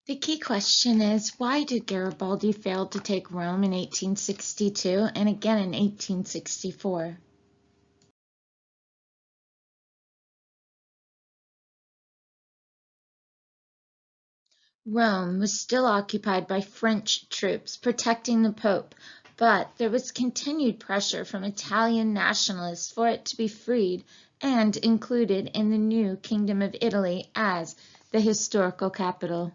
The key question is, why did Garibaldi fail to take Rome in 1862 and again in 1864? Rome was still occupied by French troops protecting the Pope, but there was continued pressure from Italian nationalists for it to be freed and included in the new Kingdom of Italy as the historical capital.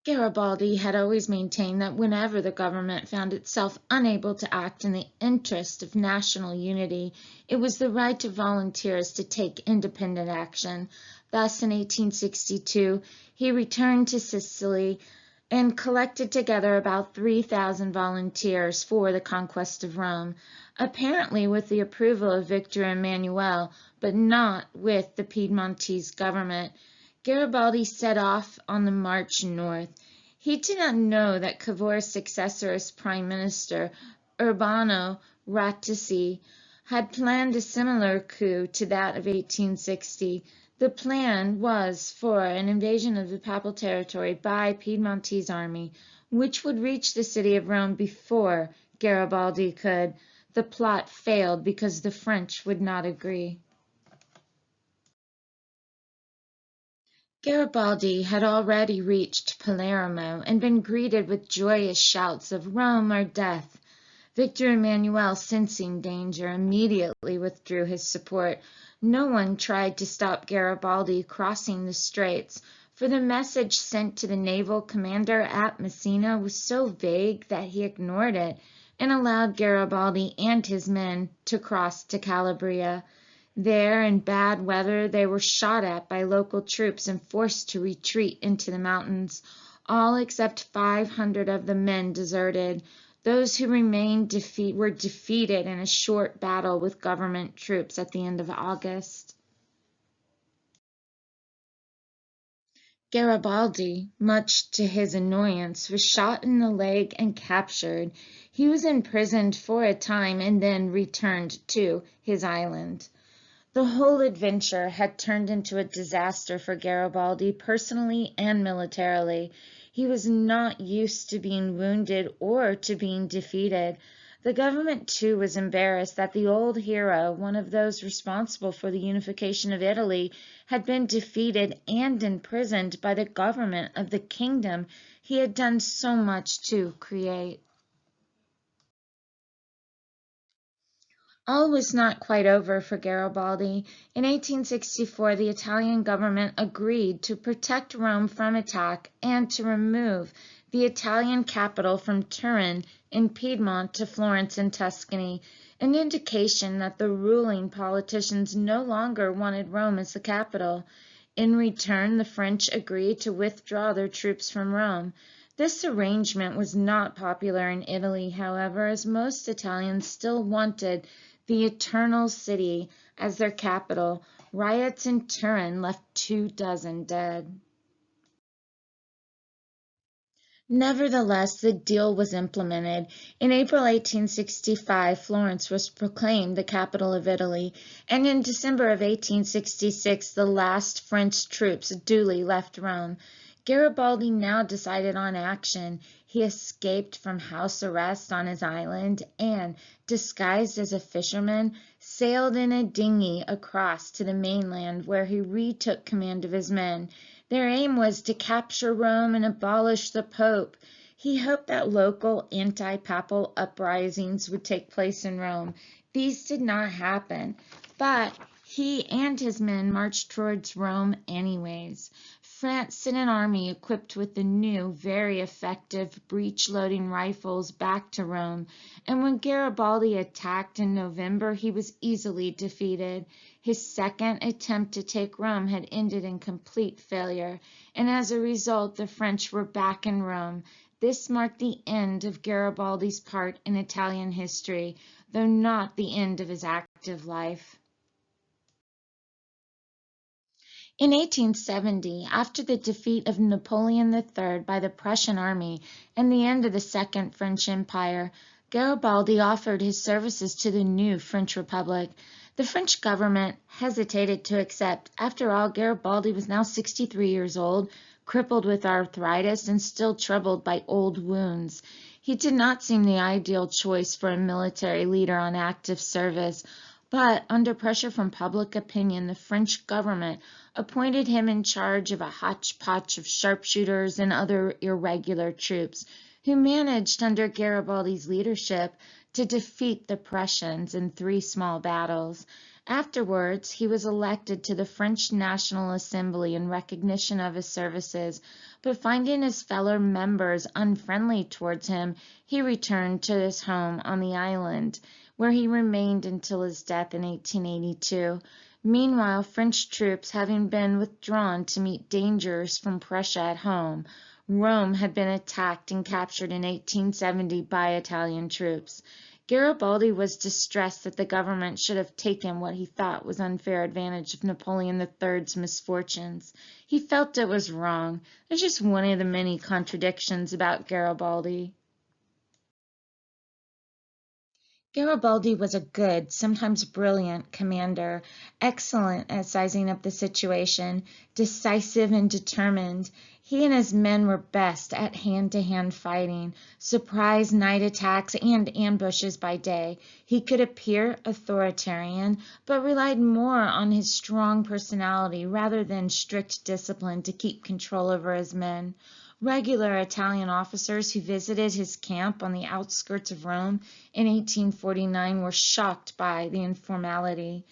Garibaldi had always maintained that whenever the government found itself unable to act in the interest of national unity, it was the right of volunteers to take independent action. Thus, in 1862, he returned to Sicily and collected together about 3,000 volunteers for the conquest of Rome, apparently with the approval of Victor Emmanuel, but not with the Piedmontese government. Garibaldi set off on the march north. He did not know that Cavour's successor as prime minister, Urbano Ratisi, had planned a similar coup to that of 1860. The plan was for an invasion of the Papal territory by Piedmontese army, which would reach the city of Rome before Garibaldi could. The plot failed because the French would not agree. Garibaldi had already reached Palermo and been greeted with joyous shouts of "Rome or death." Victor Emmanuel, sensing danger, immediately withdrew his support. No one tried to stop Garibaldi crossing the straits, for the message sent to the naval commander at Messina was so vague that he ignored it and allowed Garibaldi and his men to cross to Calabria. There, in bad weather, they were shot at by local troops and forced to retreat into the mountains. All except 500 of the men deserted. Those who remained were defeated in a short battle with government troops at the end of August. Garibaldi, much to his annoyance, was shot in the leg and captured. He was imprisoned for a time and then returned to his island. The whole adventure had turned into a disaster for Garibaldi, personally and militarily. He was not used to being wounded or to being defeated. The government, too, was embarrassed that the old hero, one of those responsible for the unification of Italy, had been defeated and imprisoned by the government of the kingdom he had done so much to create. All was not quite over for Garibaldi. In 1864, the Italian government agreed to protect Rome from attack and to remove the Italian capital from Turin in Piedmont to Florence in Tuscany, an indication that the ruling politicians no longer wanted Rome as the capital. In return, the French agreed to withdraw their troops from Rome. This arrangement was not popular in Italy, however, as most Italians still wanted the Eternal City as their capital. Riots in Turin left 24 dead. Nevertheless, the deal was implemented. In April 1865, Florence was proclaimed the capital of Italy, and in December of 1866, the last French troops duly left Rome. Garibaldi now decided on action. He escaped from house arrest on his island and, disguised as a fisherman, sailed in a dinghy across to the mainland, where he retook command of his men. Their aim was to capture Rome and abolish the Pope. He hoped that local anti-papal uprisings would take place in Rome. These did not happen, but he and his men marched towards Rome anyways. France sent an army equipped with the new, very effective breech-loading rifles back to Rome, and when Garibaldi attacked in November, he was easily defeated. His second attempt to take Rome had ended in complete failure, and as a result, the French were back in Rome. This marked the end of Garibaldi's part in Italian history, though not the end of his active life. In 1870, after the defeat of Napoleon III by the Prussian army and the end of the Second French Empire, Garibaldi offered his services to the new French Republic. The French government hesitated to accept. After all, Garibaldi was now 63 years old, crippled with arthritis, and still troubled by old wounds. He did not seem the ideal choice for a military leader on active service, but under pressure from public opinion, the French government appointed him in charge of a hodgepodge of sharpshooters and other irregular troops, who managed under Garibaldi's leadership to defeat the Prussians in 3 small battles. Afterwards, he was elected to the French National Assembly in recognition of his services, but finding his fellow members unfriendly towards him, he returned to his home on the island, where he remained until his death in 1882. Meanwhile, French troops having been withdrawn to meet dangers from Prussia at home, Rome had been attacked and captured in 1870 by Italian troops. Garibaldi was distressed that the government should have taken what he thought was unfair advantage of Napoleon III's misfortunes. He felt it was wrong. There's just one of the many contradictions about Garibaldi. Garibaldi was a good, sometimes brilliant commander, excellent at sizing up the situation, decisive and determined. He and his men were best at hand-to-hand fighting, surprise night attacks and ambushes by day. He could appear authoritarian, but relied more on his strong personality rather than strict discipline to keep control over his men. Regular Italian officers who visited his camp on the outskirts of Rome in 1849 were shocked by the informality.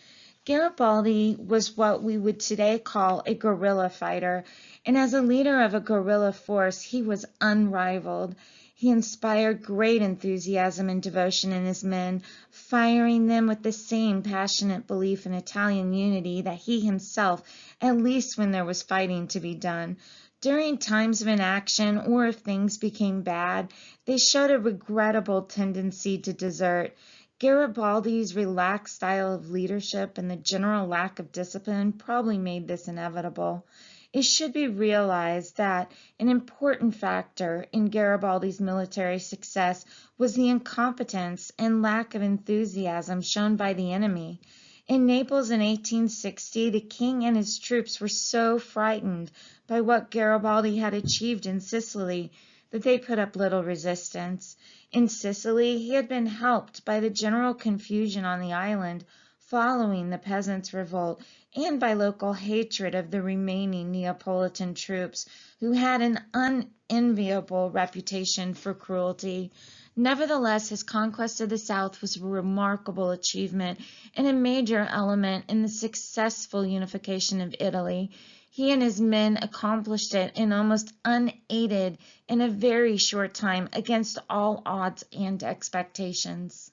Garibaldi was what we would today call a guerrilla fighter, and as a leader of a guerrilla force, he was unrivaled. He inspired great enthusiasm and devotion in his men, firing them with the same passionate belief in Italian unity that he himself, at least when there was fighting to be done. During times of inaction, or if things became bad, they showed a regrettable tendency to desert. Garibaldi's relaxed style of leadership and the general lack of discipline probably made this inevitable. It should be realized that an important factor in Garibaldi's military success was the incompetence and lack of enthusiasm shown by the enemy. In Naples in 1860, the king and his troops were so frightened by what Garibaldi had achieved in Sicily that they put up little resistance. In Sicily, he had been helped by the general confusion on the island following the peasants' revolt and by local hatred of the remaining Neapolitan troops, who had an unenviable reputation for cruelty. Nevertheless, his conquest of the South was a remarkable achievement and a major element in the successful unification of Italy. He and his men accomplished it in almost unaided in a very short time against all odds and expectations.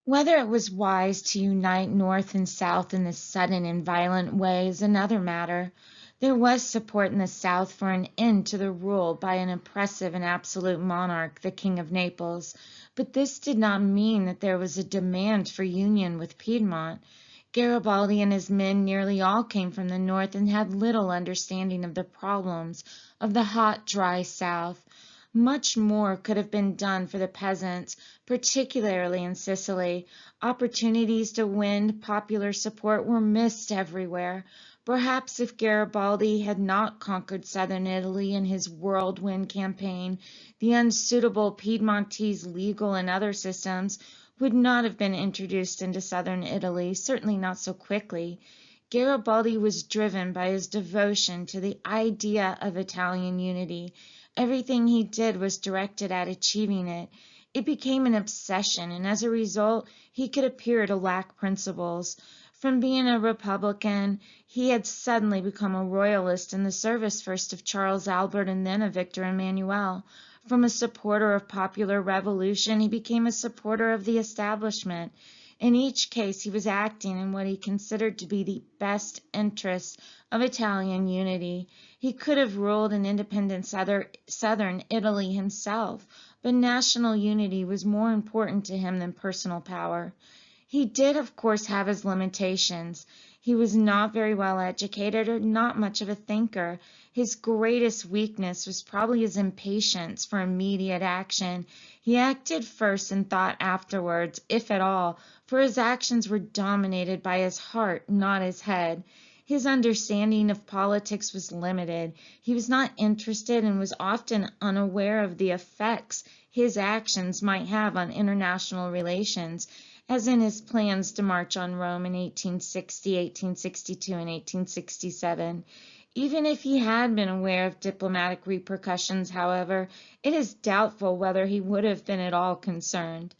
Whether it was wise to unite North and South in this sudden and violent way is another matter. There was support in the South for an end to the rule by an oppressive and absolute monarch, the King of Naples, but this did not mean that there was a demand for union with Piedmont. Garibaldi and his men nearly all came from the North and had little understanding of the problems of the hot, dry South. Much more could have been done for the peasants, particularly in Sicily. Opportunities to win popular support were missed everywhere. Perhaps if Garibaldi had not conquered southern Italy in his whirlwind campaign, the unsuitable Piedmontese legal and other systems would not have been introduced into southern Italy, certainly not so quickly. Garibaldi was driven by his devotion to the idea of Italian unity. Everything he did was directed at achieving it. It became an obsession, and as a result, he could appear to lack principles. From being a Republican, he had suddenly become a royalist in the service first of Charles Albert and then of Victor Emmanuel. From a supporter of popular revolution, he became a supporter of the establishment. In each case, he was acting in what he considered to be the best interests of Italian unity. He could have ruled an independent southern Italy himself, but national unity was more important to him than personal power. He did, of course, have his limitations. He was not very well educated or not much of a thinker. His greatest weakness was probably his impatience for immediate action. He acted first and thought afterwards, if at all, for his actions were dominated by his heart, not his head. His understanding of politics was limited. He was not interested and was often unaware of the effects his actions might have on international relations, as in his plans to march on Rome in 1860, 1862, and 1867. Even if he had been aware of diplomatic repercussions, however, it is doubtful whether he would have been at all concerned.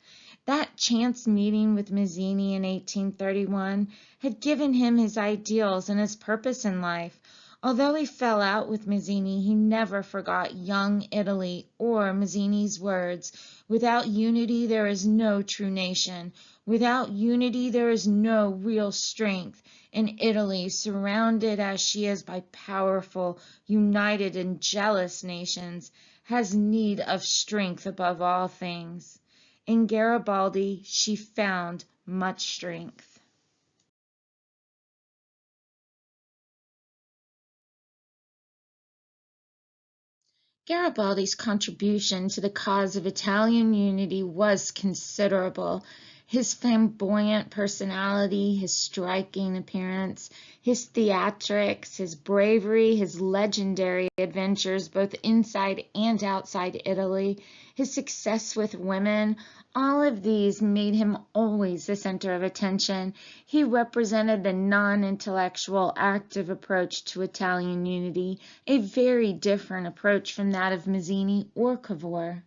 That chance meeting with Mazzini in 1831 had given him his ideals and his purpose in life. Although he fell out with Mazzini, he never forgot young Italy or Mazzini's words, "Without unity there is no true nation. Without unity there is no real strength. And Italy, surrounded as she is by powerful, united, and jealous nations, has need of strength above all things." In Garibaldi she found much strength. Garibaldi's contribution to the cause of Italian unity was considerable. His flamboyant personality, his striking appearance, his theatrics, his bravery, his legendary adventures both inside and outside Italy, his success with women, all of these made him always the center of attention. He represented the non-intellectual, active approach to Italian unity, a very different approach from that of Mazzini or Cavour.